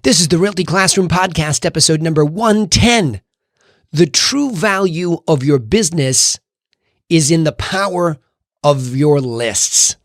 This is the Realty Classroom Podcast, episode number 110. The true value of your business is in the power of your lists.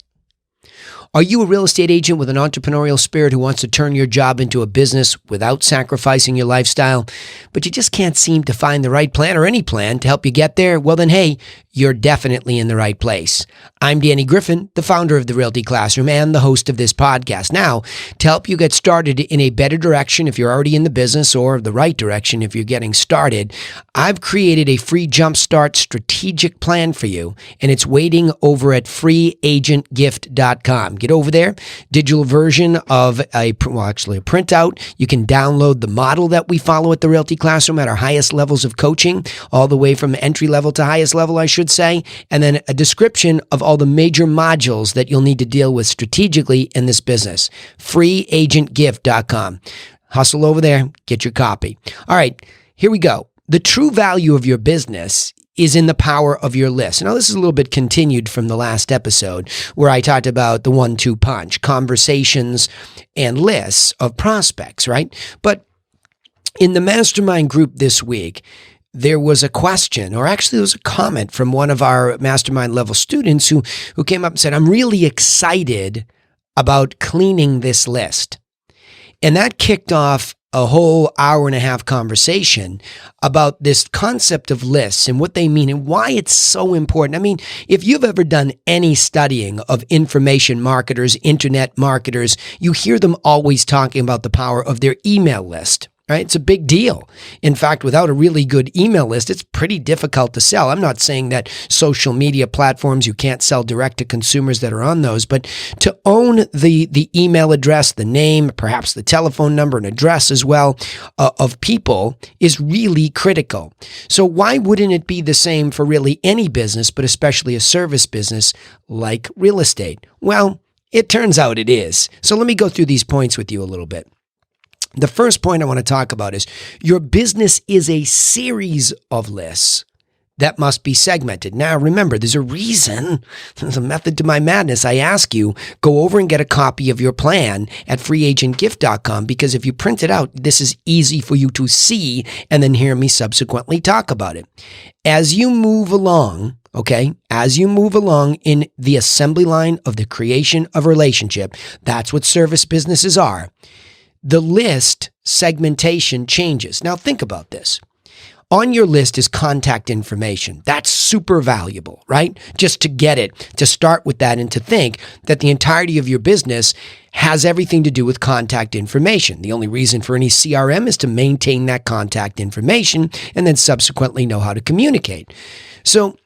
Are you a real estate agent with an entrepreneurial spirit who wants to turn your job into a business without sacrificing your lifestyle, but you just can't seem to find the right plan or any plan to help you get there? Well, then, hey, you're definitely in the right place. I'm Danny Griffin, the founder of the Realty Classroom and the host of this podcast. Now, to help you get started in a better direction if you're already in the business, or the right direction if you're getting started, I've created a free Jumpstart strategic plan for you, and it's waiting over at freeagentgift.com. Get over there, digital version of a printout. You can download the model that we follow at the Realty Classroom at our highest levels of coaching, all the way from entry level to highest level, I should say, and then a description of all the major modules that you'll need to deal with strategically in this business. freeagentgift.com. Hustle over there, get your copy. All right, here we go. The true value of your business is in the power of your list. Now, this is a little bit continued from the last episode where I talked about the 1-2 punch, conversations and lists of prospects, right? But in the mastermind group this week, there was a question, or actually there was a comment from one of our mastermind level students who came up and said, I'm really excited about cleaning this list. And that kicked off a whole hour-and-a-half conversation about this concept of lists and what they mean and why it's so important. I mean, if you've ever done any studying of information marketers, internet marketers, you hear them always talking about the power of their email list. Right? It's a big deal. In fact, without a really good email list, it's pretty difficult to sell. I'm not saying that social media platforms, you can't sell direct to consumers that are on those, but to own the email address, the name, perhaps the telephone number and address as well of people is really critical. So why wouldn't it be the same for really any business, but especially a service business like real estate? Well, it turns out it is. So let me go through these points with you a little bit. The first point I want to talk about is your business is a series of lists that must be segmented. Now, remember, there's a reason, there's a method to my madness. I ask you, go over and get a copy of your plan at freeagentgift.com, because if you print it out, this is easy for you to see and then hear me subsequently talk about it. As you move along, as you move along in the assembly line of the creation of a relationship, that's what service businesses are. The list segmentation changes. Now think about this. On your list is contact information. That's super valuable, right? Just to get it, to start with that and to think that the entirety of your business has everything to do with contact information. The only reason for any CRM is to maintain that contact information and then subsequently know how to communicate. So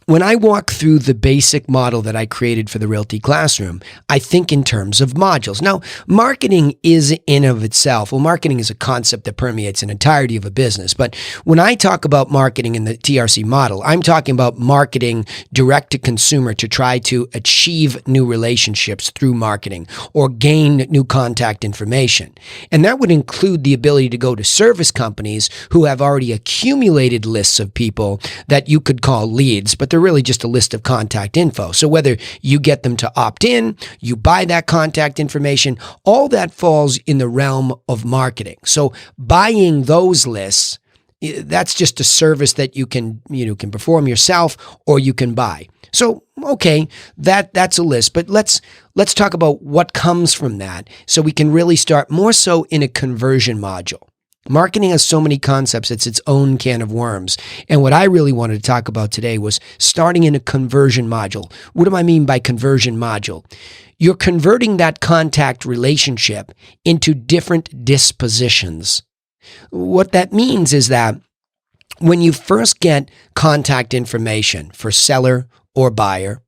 when I walk through the basic model that I created for the Realty Classroom, I think in terms of modules. Now, marketing is in of itself, marketing is a concept that permeates an entirety of a business. But when I talk about marketing in the TRC model, I'm talking about marketing direct to consumer to try to achieve new relationships through marketing or gain new contact information. And that would include the ability to go to service companies who have already accumulated lists of people that you could call leads, but they're really just a list of contact info. So whether you get them to opt in, you buy that contact information, all that falls in the realm of marketing. So buying those lists, that's just a service that you can perform yourself or you can buy. So, okay, that's a list, but let's talk about what comes from that so we can really start more so in a conversion module. Marketing has so many concepts, it's its own can of worms. And what I really wanted to talk about today was starting in a conversion module. What do I mean by conversion module? You're converting that contact relationship into different dispositions. What that means is that when you first get contact information for seller or buyer,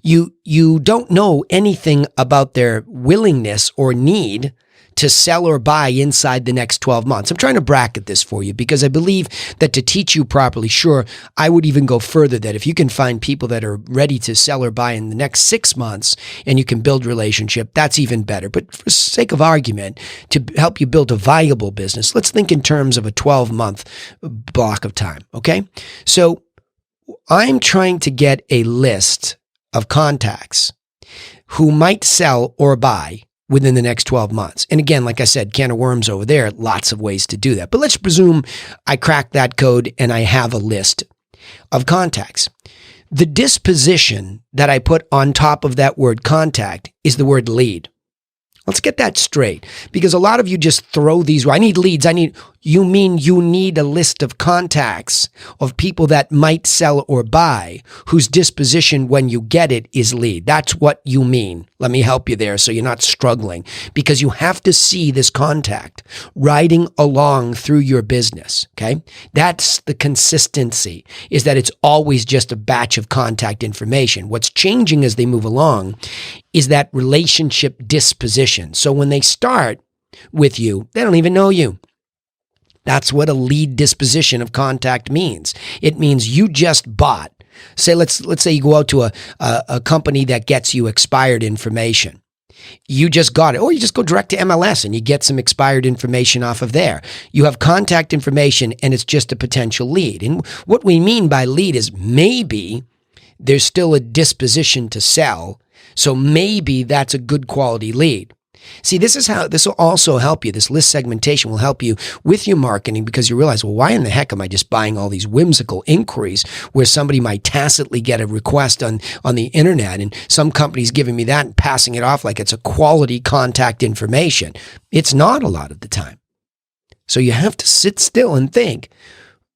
you don't know anything about their willingness or need to sell or buy inside the next 12 months. I'm trying to bracket this for you because I believe that to teach you properly, sure, I would even go further that if you can find people that are ready to sell or buy in the next 6 months and you can build relationship, that's even better. But for sake of argument, to help you build a viable business, let's think in terms of a 12-month block of time, okay? So I'm trying to get a list of contacts who might sell or buy within the next 12 months. And again, like I said, can of worms over there, lots of ways to do that. But let's presume I crack that code and I have a list of contacts. The disposition that I put on top of that word contact is the word lead. Let's get that straight, because a lot of you just throw these, I need leads. You mean you need a list of contacts of people that might sell or buy, whose disposition when you get it is lead. That's what you mean. Let me help you there so you're not struggling, because you have to see this contact riding along through your business, okay? That's the consistency, is that it's always just a batch of contact information. What's changing as they move along is that relationship disposition. So when they start with you, they don't even know you. That's what a lead disposition of contact means. It means you just bought. Say, let's say you go out to a company that gets you expired information. You just got it. Or you just go direct to MLS and you get some expired information off of there. You have contact information and it's just a potential lead. And what we mean by lead is maybe there's still a disposition to sell. So maybe that's a good quality lead. See, this will also help you. This list segmentation will help you with your marketing, because you realize, well, why in the heck am I just buying all these whimsical inquiries where somebody might tacitly get a request on the internet, and some company's giving me that and passing it off like it's a quality contact information. It's not a lot of the time. So you have to sit still and think,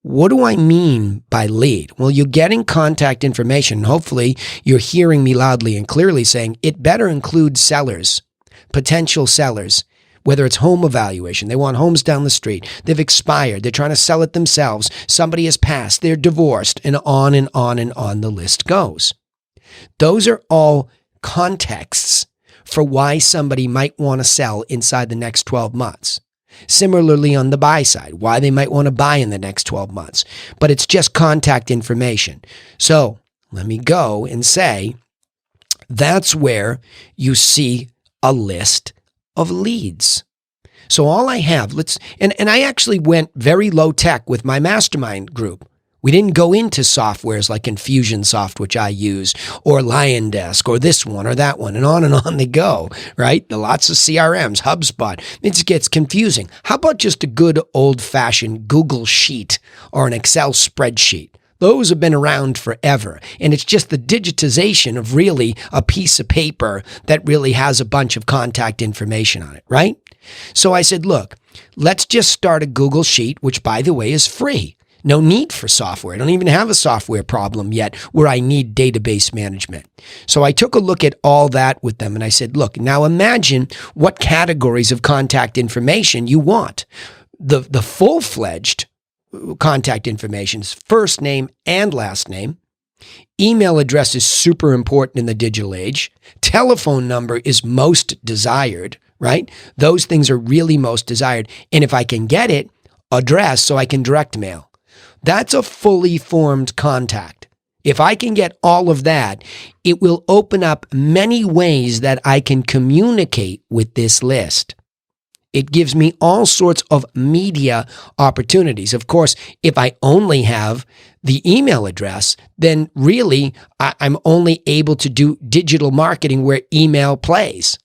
what do I mean by lead? Well, you're getting contact information. Hopefully, you're hearing me loudly and clearly saying it better include sellers, potential sellers, whether it's home evaluation. They want homes down the street. They've expired. They're trying to sell it themselves. Somebody has passed. They're divorced, and on and on and on the list goes. Those are all contexts for why somebody might want to sell inside the next 12 months. Similarly, on the buy side, why they might want to buy in the next 12 months. But it's just contact information. So let me go and say that's where you see a list of leads. So all I have, and I actually went very low tech with my mastermind group. We didn't go into softwares like Infusionsoft, which I use, or LionDesk, or this one or that one, and on they go, right? Lots of CRMs, HubSpot. It gets confusing. How about just a good old-fashioned Google Sheet or an Excel spreadsheet? Those have been around forever, and it's just the digitization of really a piece of paper that really has a bunch of contact information on it, right? So I said, look, let's just start a Google Sheet, which, by the way, is free. No need for software. I don't even have a software problem yet where I need database management. So I took a look at all that with them and I said, look, now imagine what categories of contact information you want. The full-fledged contact information is first name and last name. Email address is super important in the digital age. Telephone number is most desired, right? Those things are really most desired. And if I can get it, address so I can direct mail. That's a fully formed contact. If I can get all of that, it will open up many ways that I can communicate with this list. It gives me all sorts of media opportunities. Of course, if I only have the email address, then really I'm only able to do digital marketing where email plays.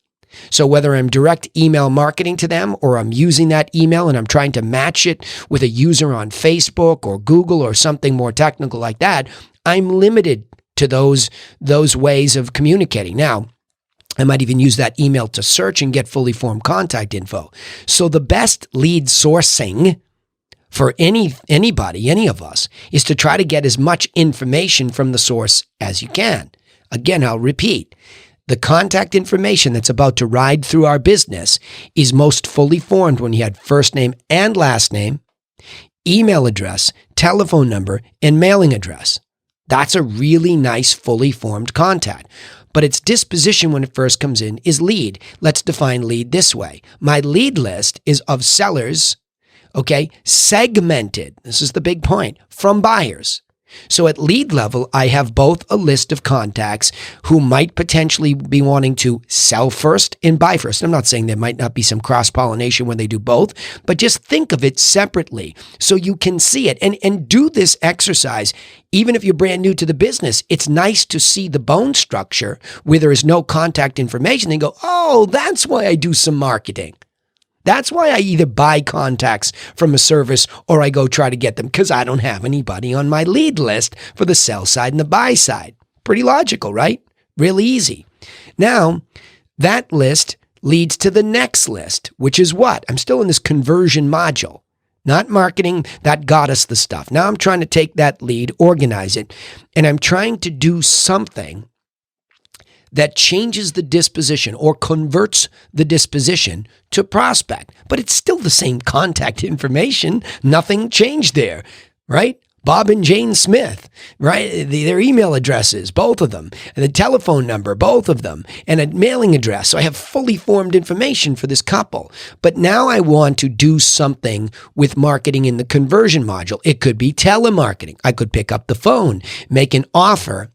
So whether I'm direct email marketing to them or I'm using that email and I'm trying to match it with a user on Facebook or Google or something more technical like that, I'm limited to those ways of communicating. Now, I might even use that email to search and get fully formed contact info. So the best lead sourcing for anybody, any of us, is to try to get as much information from the source as you can. Again, I'll repeat. The contact information that's about to ride through our business is most fully formed when you had first name and last name, email address, telephone number, and mailing address. That's a really nice fully formed contact. But its disposition when it first comes in is lead. Let's define lead this way. My lead list is of sellers, okay, segmented, this is the big point, from buyers. So at lead level, I have both a list of contacts who might potentially be wanting to sell first and buy first. I'm not saying there might not be some cross-pollination when they do both, but just think of it separately so you can see it and do this exercise. Even if you're brand new to the business, it's nice to see the bone structure where there is no contact information and go, oh, that's why I do some marketing. That's why I either buy contacts from a service or I go try to get them because I don't have anybody on my lead list for the sell side and the buy side. Pretty logical, right? Really easy. Now, that list leads to the next list, which is what? I'm still in this conversion module. Not marketing, that got us the stuff. Now I'm trying to take that lead, organize it, and I'm trying to do something that changes the disposition or converts the disposition to prospect. But it's still the same contact information. Nothing changed there, right? Bob and Jane Smith, right? Their email addresses, both of them, and the telephone number, both of them, and a mailing address. So I have fully formed information for this couple. But now I want to do something with marketing in the conversion module. It could be telemarketing. I could pick up the phone, make an offer.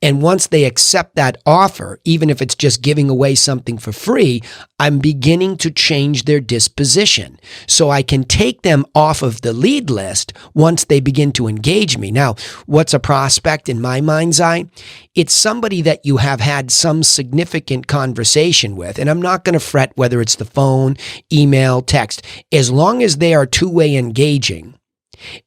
And once they accept that offer, even if it's just giving away something for free, I'm beginning to change their disposition. So I can take them off of the lead list once they begin to engage me. Now, what's a prospect in my mind's eye? It's somebody that you have had some significant conversation with. And I'm not going to fret whether it's the phone, email, text. As long as they are two-way engaging,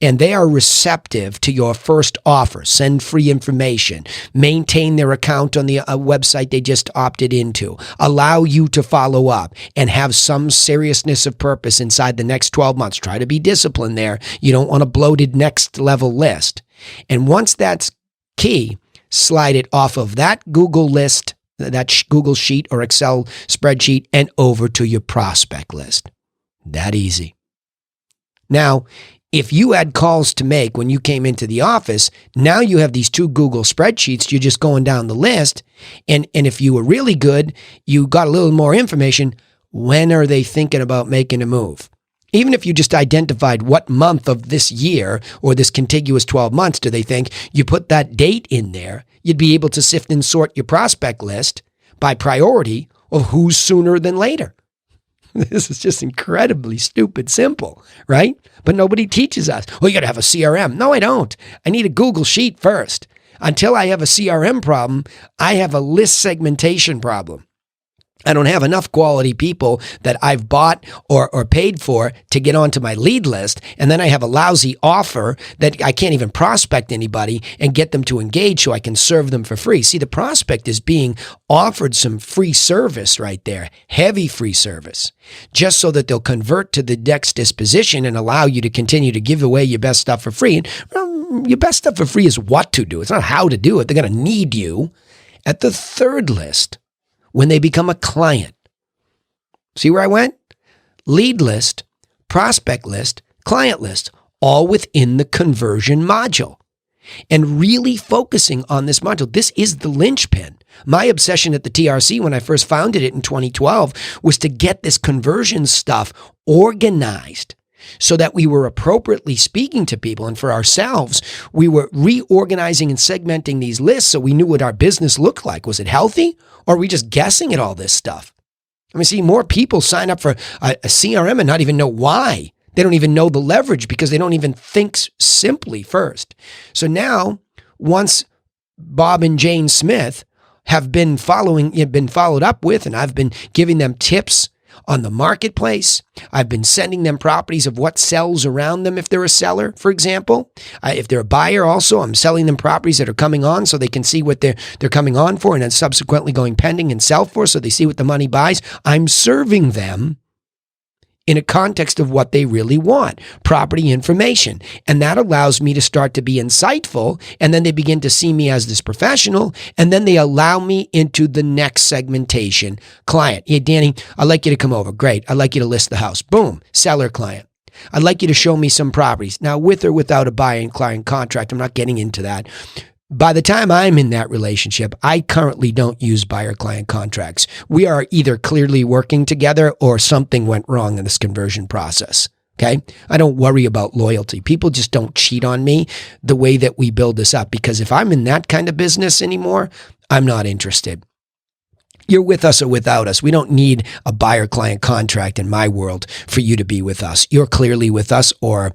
and they are receptive to your first offer, send free information, maintain their account on the website they just opted into, allow you to follow up, and have some seriousness of purpose inside the next 12 months. Try to be disciplined there. You don't want a bloated next level list. And once that's key, slide it off of that Google list, that Google sheet or Excel spreadsheet, and over to your prospect list. That easy. Now, if you had calls to make when you came into the office, now you have these two Google spreadsheets. You're just going down the list. And if you were really good, you got a little more information. When are they thinking about making a move? Even if you just identified what month of this year or this contiguous 12 months do they think, you put that date in there, you'd be able to sift and sort your prospect list by priority of who's sooner than later. This is just incredibly stupid simple, right? But nobody teaches us. Well, you got to have a CRM. No, I don't. I need a Google Sheet first. Until I have a CRM problem, I have a list segmentation problem. I don't have enough quality people that I've bought or paid for to get onto my lead list. And then I have a lousy offer that I can't even prospect anybody and get them to engage so I can serve them for free. See, the prospect is being offered some free service right there, heavy free service, just so that they'll convert to the next disposition and allow you to continue to give away your best stuff for free. And your best stuff for free is what to do. It's not how to do it. They're going to need you at the third list. When they become a client. See where I went? Lead list, prospect list, client list, all within the conversion module. And really focusing on this module. This is the linchpin. My obsession at the TRC when I first founded it in 2012 was to get this conversion stuff organized so that we were appropriately speaking to people. And for ourselves, we were reorganizing and segmenting these lists so we knew what our business looked like. Was it healthy? Or are we just guessing at all this stuff? I mean, see, more people sign up for a CRM and not even know why. They don't even know the leverage because they don't even think simply first. So now, once Bob and Jane Smith have been followed up with, and I've been giving them tips on the marketplace. I've been sending them properties of what sells around them if they're a seller, for example. If they're a buyer also, I'm selling them properties that are coming on so they can see what they're coming on for and then subsequently going pending and sell for so they see what the money buys. I'm serving them in a context of what they really want, property information. And that allows me to start to be insightful. And then they begin to see me as this professional. And then they allow me into the next segmentation. Client. Hey, Danny, I'd like you to come over. Great. I'd like you to list the house. Boom. Seller client. I'd like you to show me some properties. Now, with or without a buyer and client contract, I'm not getting into that. By the time I'm in that relationship, I currently don't use buyer-client contracts. We are either clearly working together or something went wrong in this conversion process. Okay. I don't worry about loyalty. People just don't cheat on me the way that we build this up, because if I'm in that kind of business anymore, I'm not interested. You're with us or without us. We don't need a buyer-client contract in my world for you to be with us. You're clearly with us, or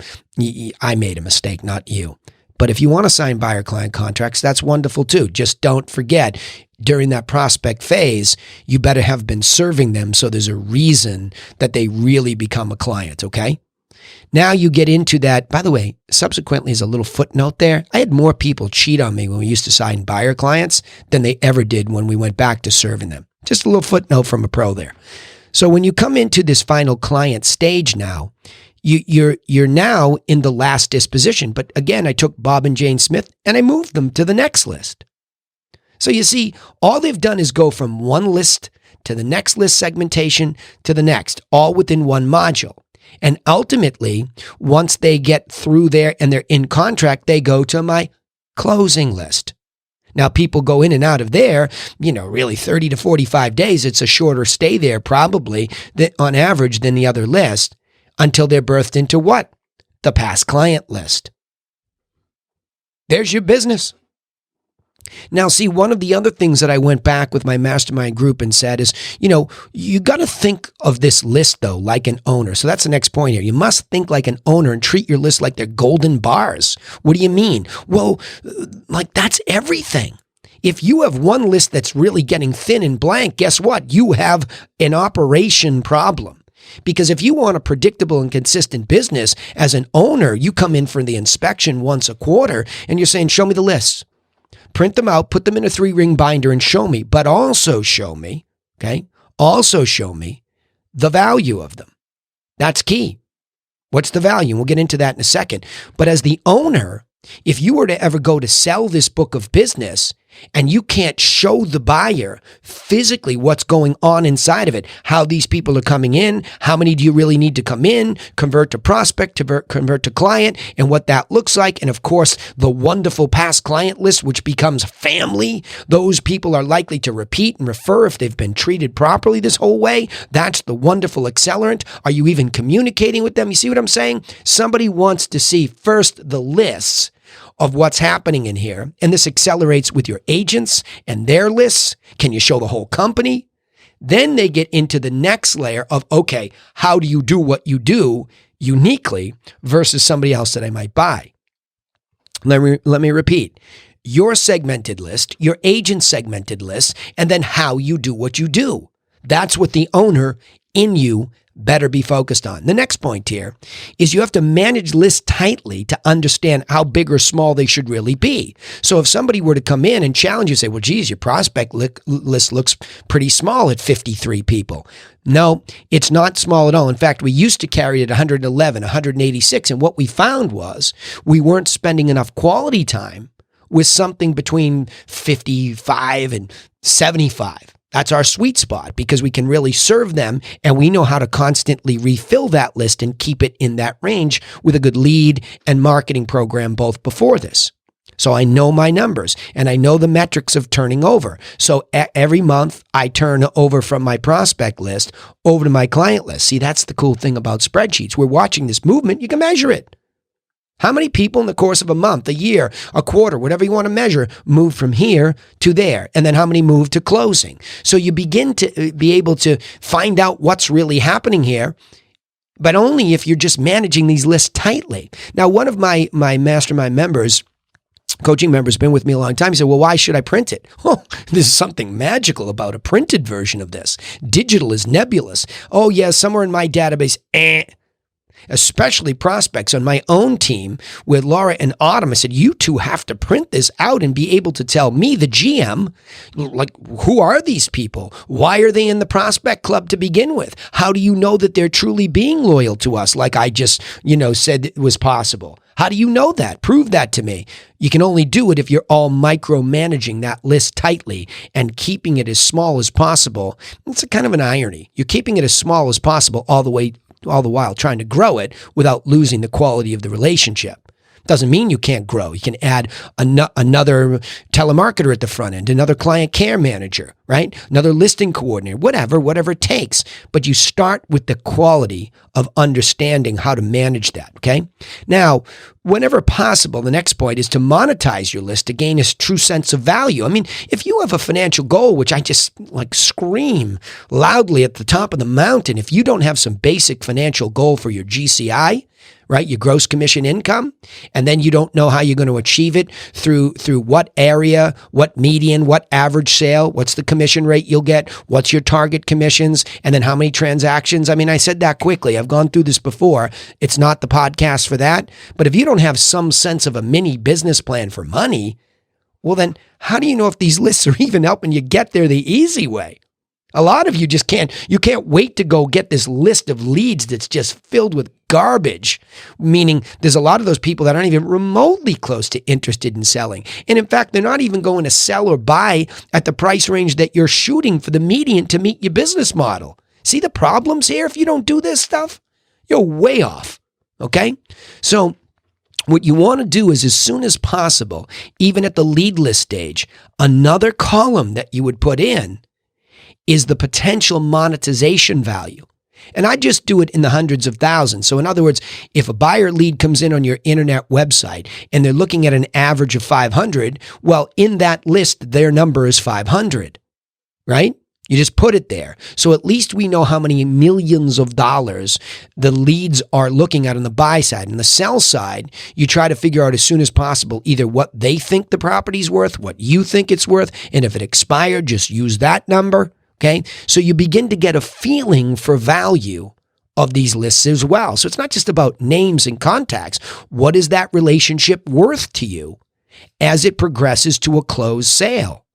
I made a mistake, not you. But if you want to sign buyer-client contracts, that's wonderful too. Just don't forget, during that prospect phase, you better have been serving them so there's a reason that they really become a client, okay? Now you get into that. By the way, subsequently, as a little footnote there, I had more people cheat on me when we used to sign buyer clients than they ever did when we went back to serving them. Just a little footnote from a pro there. So when you come into this final client stage now, you're now in the last disposition. But again, I took Bob and Jane Smith and I moved them to the next list. So you see, all they've done is go from one list to the next list segmentation to the next, all within one module. And ultimately, once they get through there and they're in contract, they go to my closing list. Now, people go in and out of there, really 30 to 45 days. It's a shorter stay there probably on average than the other list until they're birthed into what? The past client list. There's your business. Now, see, one of the other things that I went back with my mastermind group and said is, you got to think of this list, though, like an owner. So that's the next point here. You must think like an owner and treat your list like they're golden bars. What do you mean? Well, like that's everything. If you have one list that's really getting thin and blank, guess what? You have an operation problem. Because if you want a predictable and consistent business as an owner, you come in for the inspection once a quarter and you're saying, show me the lists. Print them out, put them in a 3-ring binder and show me, but also show me, also show me the value of them. That's key. What's the value? We'll get into that in a second. But as the owner, if you were to ever go to sell this book of business and you can't show the buyer physically what's going on inside of it, how these people are coming in, how many do you really need to come in, convert to prospect, convert to client, and what that looks like. And of course, the wonderful past client list, which becomes family. Those people are likely to repeat and refer if they've been treated properly this whole way. That's the wonderful accelerant. Are you even communicating with them? You see what I'm saying? Somebody wants to see first the lists of what's happening in here. And this accelerates with your agents and their lists. Can you show the whole company? Then they get into the next layer of, okay, how do you do what you do uniquely versus somebody else that I might buy? Let me repeat. Your segmented list, your agent's segmented list, and then how you do what you do. That's what the owner in you better be focused on. The next point here is you have to manage lists tightly to understand how big or small they should really be. So if somebody were to come in and challenge you, say, well, geez, your prospect list looks pretty small at 53 people. No, it's not small at all. In fact, we used to carry it at 111, 186. And what we found was we weren't spending enough quality time with something between 55 and 75. That's our sweet spot because we can really serve them and we know how to constantly refill that list and keep it in that range with a good lead and marketing program both before this. So I know my numbers and I know the metrics of turning over. So every month I turn over from my prospect list over to my client list. See, that's the cool thing about spreadsheets. We're watching this movement. You can measure it. How many people in the course of a month, a year, a quarter, whatever you want to measure, move from here to there? And then how many move to closing? So you begin to be able to find out what's really happening here, but only if you're just managing these lists tightly. Now, one of my mastermind members, coaching members, been with me a long time. He said, well, why should I print it? Oh, there's something magical about a printed version of this. Digital is nebulous. Oh, yeah, somewhere in my database, especially prospects on my own team with Laura and Autumn. I said, you two have to print this out and be able to tell me, the GM, like, who are these people? Why are they in the prospect club to begin with? How do you know that they're truly being loyal to us? Like I just, said it was possible. How do you know that? Prove that to me. You can only do it if you're all micromanaging that list tightly and keeping it as small as possible. It's a kind of an irony. You're keeping it as small as possible all the while trying to grow it without losing the quality of the relationship. Doesn't mean you can't grow. You can add another telemarketer at the front end, another client care manager, right? Another listing coordinator, whatever it takes. But you start with the quality of understanding how to manage that, okay? Now, whenever possible, the next point is to monetize your list to gain a true sense of value. I mean, if you have a financial goal, which I just scream loudly at the top of the mountain, if you don't have some basic financial goal for your GCI, right, your gross commission income, and then you don't know how you're going to achieve it through what area, what median, what average sale, what's the commission rate you'll get, what's your target commissions, and then how many transactions. I mean, I said that quickly. I've gone through this before. It's not the podcast for that. But if you don't have some sense of a mini business plan for money, well, then how do you know if these lists are even helping you get there the easy way? A lot of you just can't wait to go get this list of leads that's just filled with garbage, meaning there's a lot of those people that aren't even remotely close to interested in selling. And in fact, they're not even going to sell or buy at the price range that you're shooting for the median to meet your business model. See the problems here? If you don't do this stuff, you're way off, okay? So what you want to do is, as soon as possible, even at the lead list stage, another column that you would put in is the potential monetization value. And I just do it in the hundreds of thousands. So in other words, if a buyer lead comes in on your internet website and they're looking at an average of 500, well, in that list, their number is 500, right? You just put it there. So at least we know how many millions of dollars the leads are looking at on the buy side. And the sell side, you try to figure out as soon as possible either what they think the property's worth, what you think it's worth, and if it expired, just use that number. Okay, so you begin to get a feeling for value of these lists as well. So it's not just about names and contacts. What is that relationship worth to you as it progresses to a closed sale?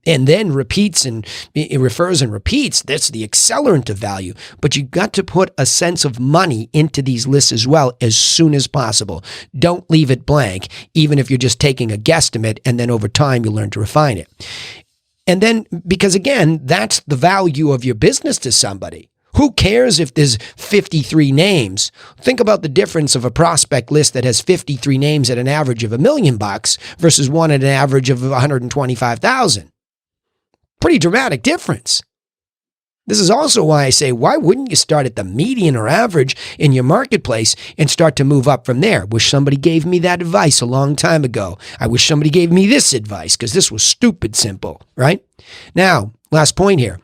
And then repeats and it refers and repeats. That's the accelerant of value. But you got to put a sense of money into these lists as well as soon as possible. Don't leave it blank, even if you're just taking a guesstimate, and then over time you learn to refine it. And then, because again, that's the value of your business to somebody. Who cares if there's 53 names? Think about the difference of a prospect list that has 53 names at an average of $1 million versus one at an average of 125,000. Pretty dramatic difference. This is also why I say, why wouldn't you start at the median or average in your marketplace and start to move up from there? Wish somebody gave me that advice a long time ago. I wish somebody gave me this advice because this was stupid simple, right? Now, last point here.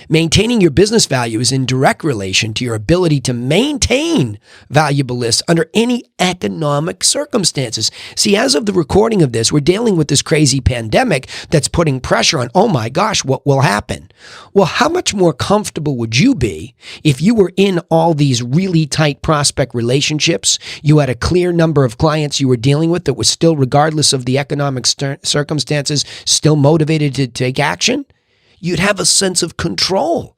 Maintaining your business value is in direct relation to your ability to maintain valuable lists under any economic circumstances. See, as of the recording of this, we're dealing with this crazy pandemic that's putting pressure on, oh my gosh, what will happen? Well, how much more comfortable would you be if you were in all these really tight prospect relationships, you had a clear number of clients you were dealing with that was still, regardless of the economic circumstances, still motivated to take action? You'd have a sense of control.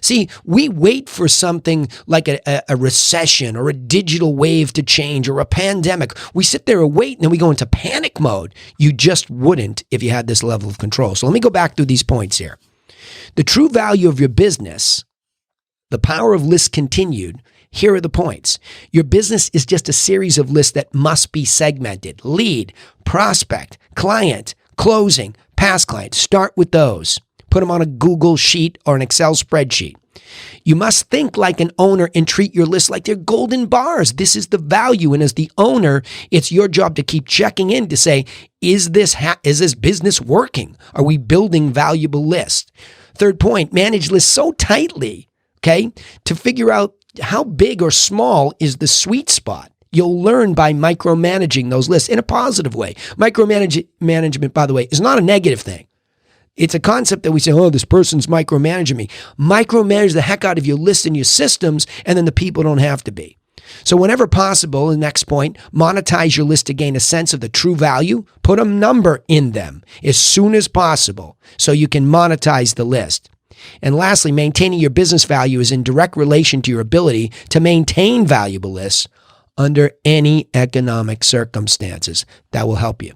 See, we wait for something like a recession or a digital wave to change or a pandemic. We sit there and wait, and then we go into panic mode. You just wouldn't if you had this level of control. So let me go back through these points here. The true value of your business, the power of lists continued. Here are the points. Your business is just a series of lists that must be segmented. Lead, prospect, client, closing, past client. Start with those. Put them on a Google sheet or an Excel spreadsheet. You must think like an owner and treat your list like they're golden bars. This is the value. And as the owner, it's your job to keep checking in to say, is this business working? Are we building valuable lists? Third point, manage lists so tightly, okay, to figure out how big or small is the sweet spot. You'll learn by micromanaging those lists in a positive way. Micromanagement, by the way, is not a negative thing. It's a concept that we say, oh, this person's micromanaging me. Micromanage the heck out of your lists and your systems, and then the people don't have to be. So whenever possible, the next point, monetize your list to gain a sense of the true value. Put a number in them as soon as possible so you can monetize the list. And lastly, maintaining your business value is in direct relation to your ability to maintain valuable lists under any economic circumstances. That will help you.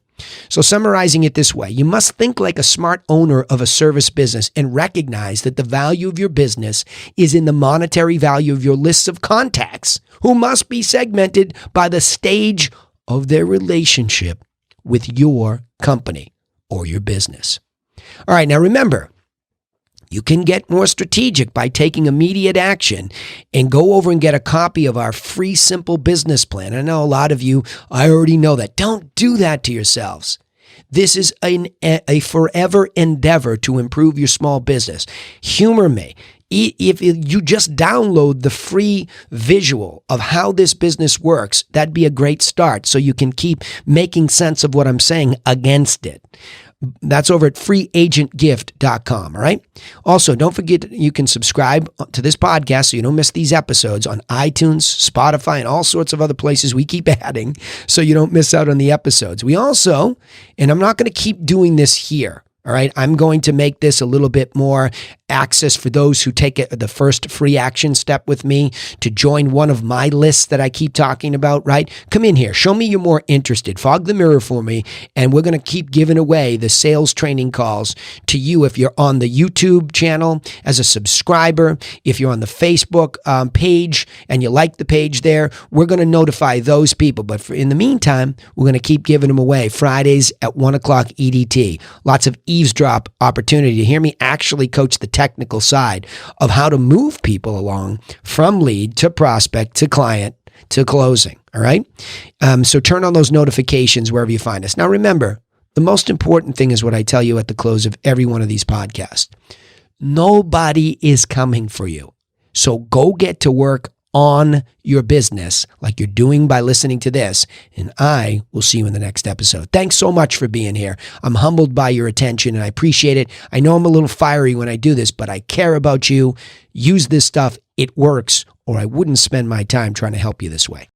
So summarizing it this way, you must think like a smart owner of a service business and recognize that the value of your business is in the monetary value of your lists of contacts who must be segmented by the stage of their relationship with your company or your business. All right, now remember, you can get more strategic by taking immediate action and go over and get a copy of our free simple business plan. I know a lot of you, I already know that. Don't do that to yourselves. This is a forever endeavor to improve your small business. Humor me. If you just download the free visual of how this business works, that'd be a great start so you can keep making sense of what I'm saying against it. That's over at freeagentgift.com, all right? Also, don't forget you can subscribe to this podcast so you don't miss these episodes on iTunes, Spotify, and all sorts of other places we keep adding so you don't miss out on the episodes. We also, and I'm not going to keep doing this here, all right? I'm going to make this a little bit more access for those who take the first free action step with me to join one of my lists that I keep talking about, right? Come in here. Show me you're more interested. Fog the mirror for me, and we're going to keep giving away the sales training calls to you if you're on the YouTube channel as a subscriber. If you're on the Facebook page and you like the page there, we're going to notify those people. But in the meantime, we're going to keep giving them away Fridays at 1 o'clock EDT. Lots of eavesdrop opportunity to hear me actually coach the technical side of how to move people along from lead to prospect to client to closing. All right. So turn on those notifications wherever you find us. Now, remember, the most important thing is what I tell you at the close of every one of these podcasts. Nobody is coming for you. So go get to work on your business like you're doing by listening to this, and I will see you in the next episode. Thanks so much for being here. I'm humbled by your attention, and I appreciate it. I know I'm a little fiery when I do this, but I care about you. Use this stuff. It works, or I wouldn't spend my time trying to help you this way.